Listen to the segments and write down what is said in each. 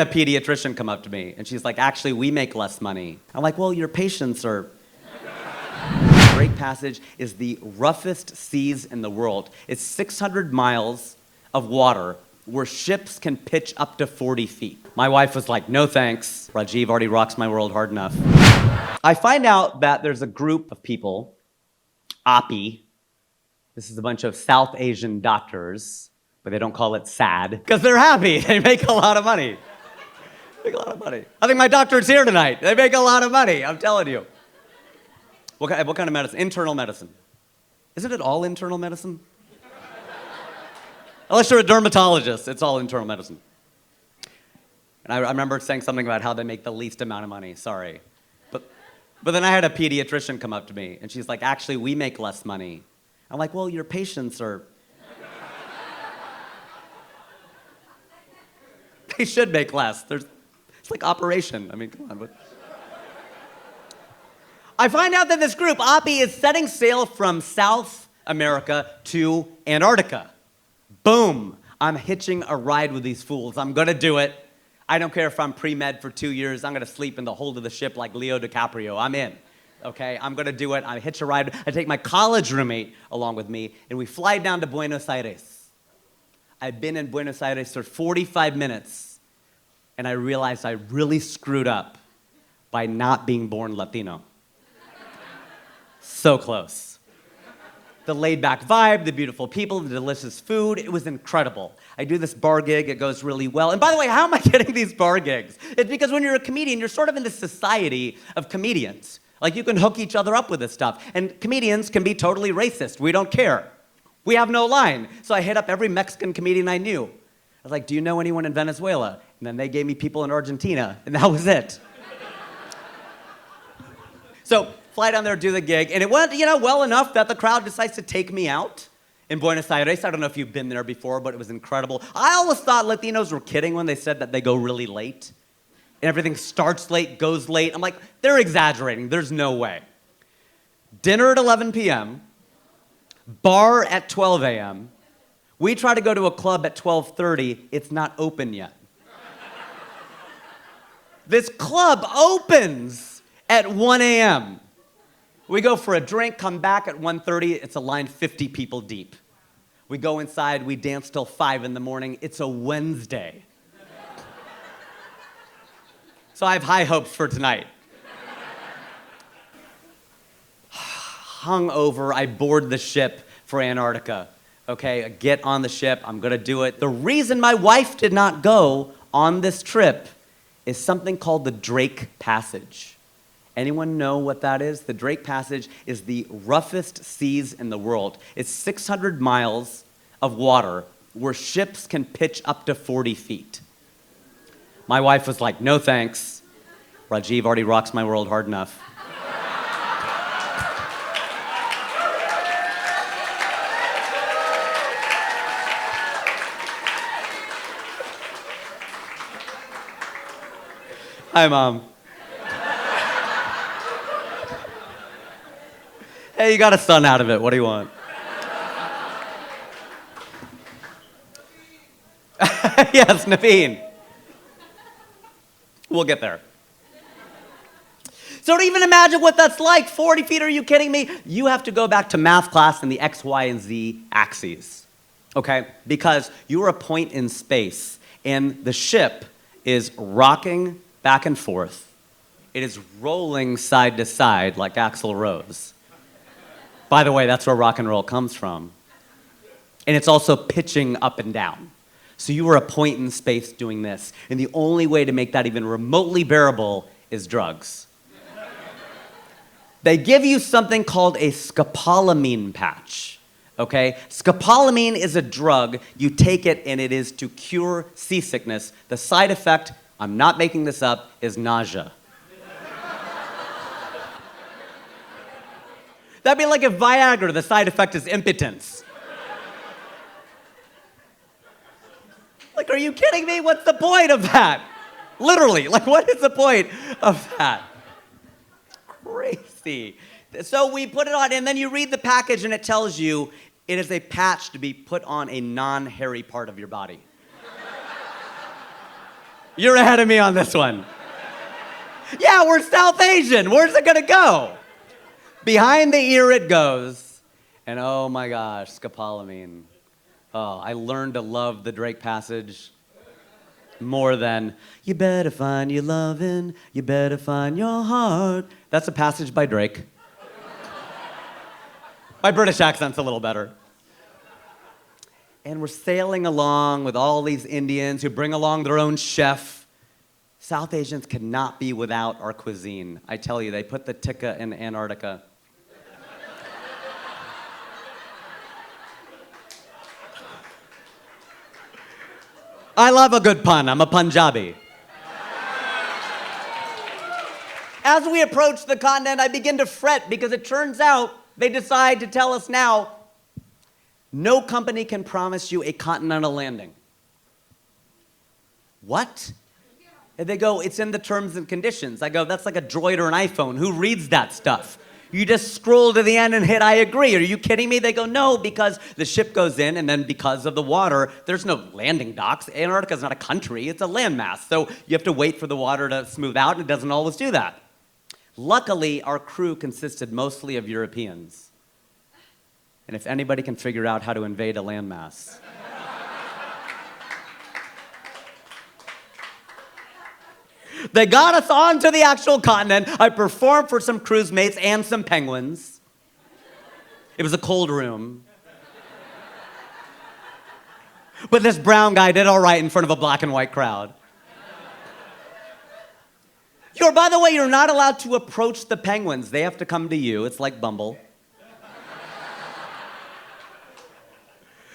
A pediatrician come up to me and she's like, actually, we make less money. I'm like, well, your patients are... Drake Passage is the roughest seas in the world. It's 600 miles of water where ships can pitch up to 40 feet. My wife was like, no thanks. Rajiv already rocks my world hard enough. I find out that there's a group of people, API. This is a bunch of South Asian doctors, but they don't call it SAD because they're happy. They make a lot of money. Make a lot of money. I think my doctor's here tonight. They make a lot of money, I'm telling you. What kind of medicine? Internal medicine. Isn't it all internal medicine? Unless you're a dermatologist, it's all internal medicine. And I remember saying something about how they make the least amount of money, sorry. But then I had a pediatrician come up to me, and she's like, actually, we make less money. I'm like, well, your patients are... They should make less. It's like operation. I mean, come on. I find out that this group, API, is setting sail from South America to Antarctica. Boom. I'm hitching a ride with these fools. I'm gonna do it. I don't care if I'm pre-med for 2 years. I'm gonna sleep in the hold of the ship like Leo DiCaprio. I'm in. Okay, I'm gonna do it. I hitch a ride. I take my college roommate along with me, and we fly down to Buenos Aires. I've been in Buenos Aires for 45 minutes. And I realized I really screwed up by not being born Latino. So close. The laid-back vibe, the beautiful people, the delicious food, it was incredible. I do this bar gig, it goes really well. And by the way, how am I getting these bar gigs? It's because when you're a comedian, you're sort of in this society of comedians. Like, you can hook each other up with this stuff. And comedians can be totally racist. We don't care. We have no line. So I hit up every Mexican comedian I knew. I was like, do you know anyone in Venezuela? And then they gave me people in Argentina, and that was it. So, fly down there, do the gig, and it went, well enough that the crowd decides to take me out in Buenos Aires. I don't know if you've been there before, but it was incredible. I always thought Latinos were kidding when they said that they go really late. And everything starts late, goes late. I'm like, they're exaggerating. There's no way. Dinner at 11 p.m., bar at 12 a.m., we try to go to a club at 12:30. It's not open yet. This club opens at 1 a.m. We go for a drink, come back at 1:30. It's a line 50 people deep. We go inside. We dance till 5 in the morning. It's a Wednesday. So I have high hopes for tonight. Hungover, I board the ship for Antarctica. Okay, I get on the ship, I'm gonna do it. The reason my wife did not go on this trip is something called the Drake Passage. Anyone know what that is? The Drake Passage is the roughest seas in the world. It's 600 miles of water where ships can pitch up to 40 feet. My wife was like, no thanks. Rajiv already rocks my world hard enough. Hi, Mom. Hey, you got a son out of it. What do you want? Yes, Naveen. We'll get there. So to even imagine what that's like, 40 feet, are you kidding me? You have to go back to math class in the X, Y, and Z axes, okay? Because you're a point in space, and the ship is rocking back and forth. It is rolling side to side like Axl Rose. By the way, that's where rock and roll comes from. And it's also pitching up and down. So you were a point in space doing this. And the only way to make that even remotely bearable is drugs. They give you something called a scopolamine patch. Okay? Scopolamine is a drug. You take it and it is to cure seasickness. The side effect, I'm not making this up, is nausea. That'd be like if Viagra, the side effect is impotence. Like, are you kidding me? What's the point of that? Literally, like, what is the point of that? Crazy. So we put it on, and then you read the package, and it tells you it is a patch to be put on a non-hairy part of your body. You're ahead of me on this one. Yeah, we're South Asian. Where's it gonna go? Behind the ear it goes. And oh my gosh, scopolamine. Oh, I learned to love the Drake passage more than, you better find your lovin', you better find your heart. That's a passage by Drake. My British accent's a little better. And we're sailing along with all these Indians who bring along their own chef. South Asians cannot be without our cuisine. I tell you, they put the tikka in Antarctica. I love a good pun. I'm a Punjabi. As we approach the continent, I begin to fret because it turns out they decide to tell us now, no company can promise you a continental landing. What? And they go, it's in the terms and conditions. I go, that's like a Droid or an iPhone. Who reads that stuff? You just scroll to the end and hit I agree. Are you kidding me? They go, no, because the ship goes in, and then because of the water, there's no landing docks. Antarctica's not a country, it's a landmass. So you have to wait for the water to smooth out, and it doesn't always do that. Luckily, our crew consisted mostly of Europeans. And if anybody can figure out how to invade a landmass, they got us onto the actual continent. I performed for some cruise mates and some penguins. It was a cold room. But this brown guy did all right in front of a black and white crowd. By the way, you're not allowed to approach the penguins. They have to come to you. It's like Bumble.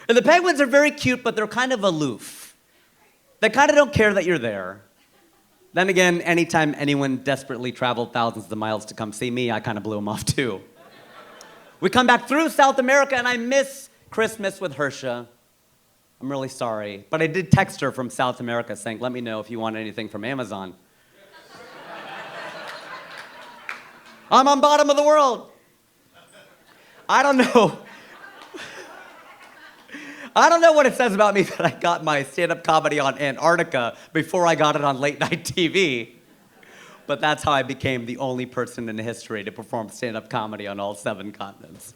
And the penguins are very cute, but they're kind of aloof. They kind of don't care that you're there. Then again, anytime anyone desperately traveled thousands of miles to come see me, I kind of blew them off too. We come back through South America, and I miss Christmas with Hersha. I'm really sorry. But I did text her from South America saying, let me know if you want anything from Amazon. I'm on bottom of the world. I don't know. I don't know what it says about me that I got my stand-up comedy on Antarctica before I got it on late night TV. But that's how I became the only person in history to perform stand-up comedy on all 7 continents.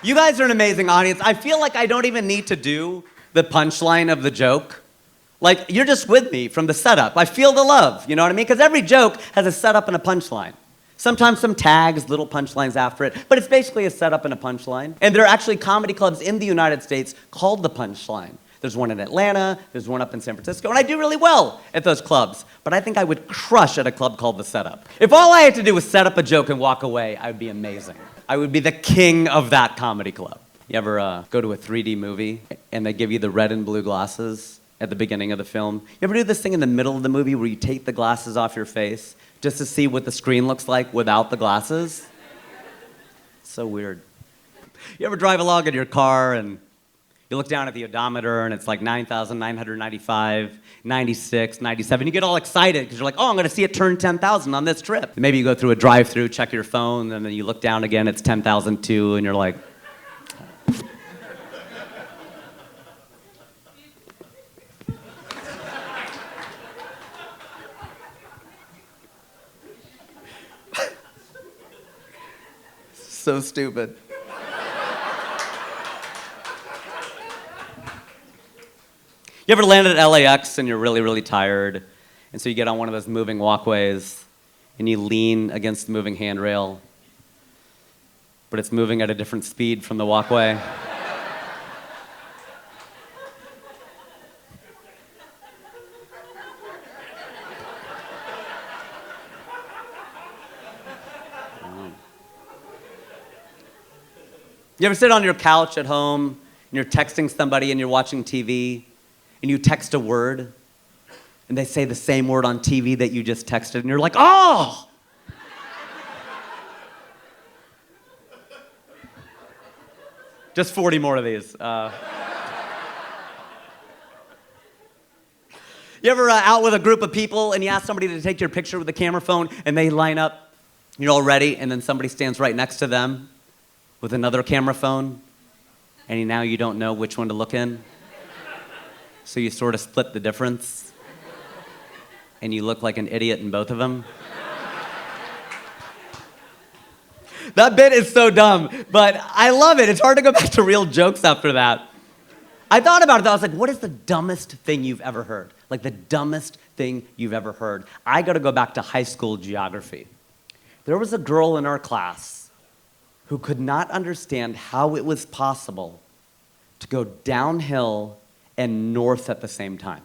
You guys are an amazing audience. I feel like I don't even need to do the punchline of the joke. Like, you're just with me from the setup. I feel the love, you know what I mean? Because every joke has a setup and a punchline. Sometimes some tags, little punchlines after it, but it's basically a setup and a punchline. And there are actually comedy clubs in the United States called The Punchline. There's one in Atlanta, there's one up in San Francisco, and I do really well at those clubs. But I think I would crush at a club called The Setup. If all I had to do was set up a joke and walk away, I would be amazing. I would be the king of that comedy club. You ever go to a 3D movie and they give you the red and blue glasses at the beginning of the film? You ever do this thing in the middle of the movie where you take the glasses off your face just to see what the screen looks like without the glasses? So weird. You ever drive along in your car and you look down at the odometer and it's like 9,995, 96, 97. You get all excited because you're like, oh, I'm going to see it turn 10,000 on this trip. And maybe you go through a drive-through, check your phone, and then you look down again, it's 10,002, and you're like, so stupid. You ever landed at LAX and you're really, really tired, and so you get on one of those moving walkways and you lean against the moving handrail, but it's moving at a different speed from the walkway? You ever sit on your couch at home and you're texting somebody and you're watching TV and you text a word and they say the same word on TV that you just texted and you're like, oh! Just 40 more of these. You ever out with a group of people and you ask somebody to take your picture with a camera phone and they line up, you're all ready, and then somebody stands right next to them with another camera phone, and now you don't know which one to look in. So you sort of split the difference, and you look like an idiot in both of them. That bit is so dumb, but I love it. It's hard to go back to real jokes after that. I thought about it, though. I was like, what is the dumbest thing you've ever heard? Like the dumbest thing you've ever heard. I got to go back to high school geography. There was a girl in our class who could not understand how it was possible to go downhill and north at the same time.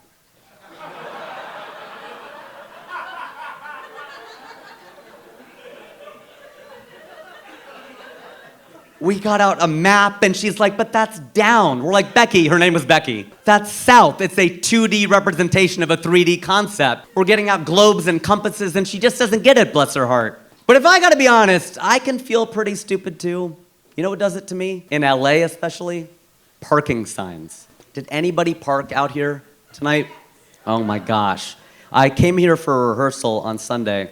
We got out a map, and she's like, but that's down. We're like, Becky, her name was Becky. That's south. It's a 2D representation of a 3D concept. We're getting out globes and compasses, and she just doesn't get it, bless her heart. But if I gotta be honest, I can feel pretty stupid too. You know what does it to me? In LA especially? Parking signs. Did anybody park out here tonight? Oh my gosh. I came here for a rehearsal on Sunday,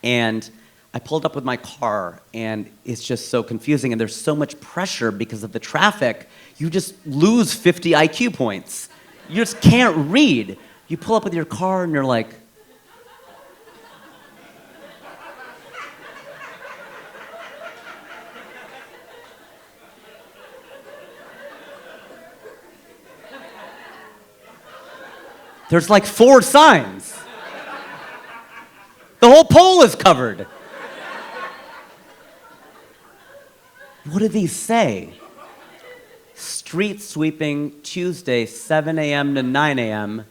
and I pulled up with my car, and it's just so confusing, and there's so much pressure because of the traffic, you just lose 50 IQ points. You just can't read. You pull up with your car, and you're like, there's like 4 signs. The whole pole is covered. What do these say? Street sweeping Tuesday, 7 a.m. to 9 a.m.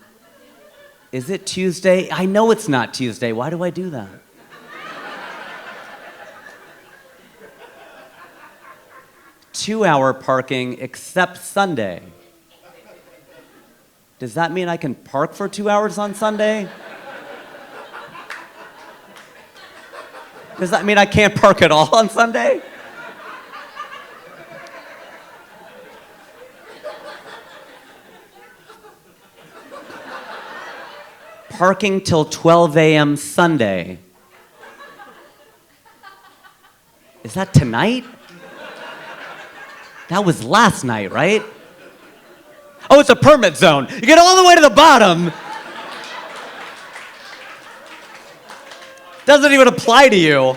Is it Tuesday? I know it's not Tuesday. Why do I do that? Two-hour parking except Sunday. Does that mean I can park for 2 hours on Sunday? Does that mean I can't park at all on Sunday? Parking till 12 a.m. Sunday. Is that tonight? That was last night, right? Oh, it's a permit zone. You get all the way to the bottom. Doesn't even apply to you.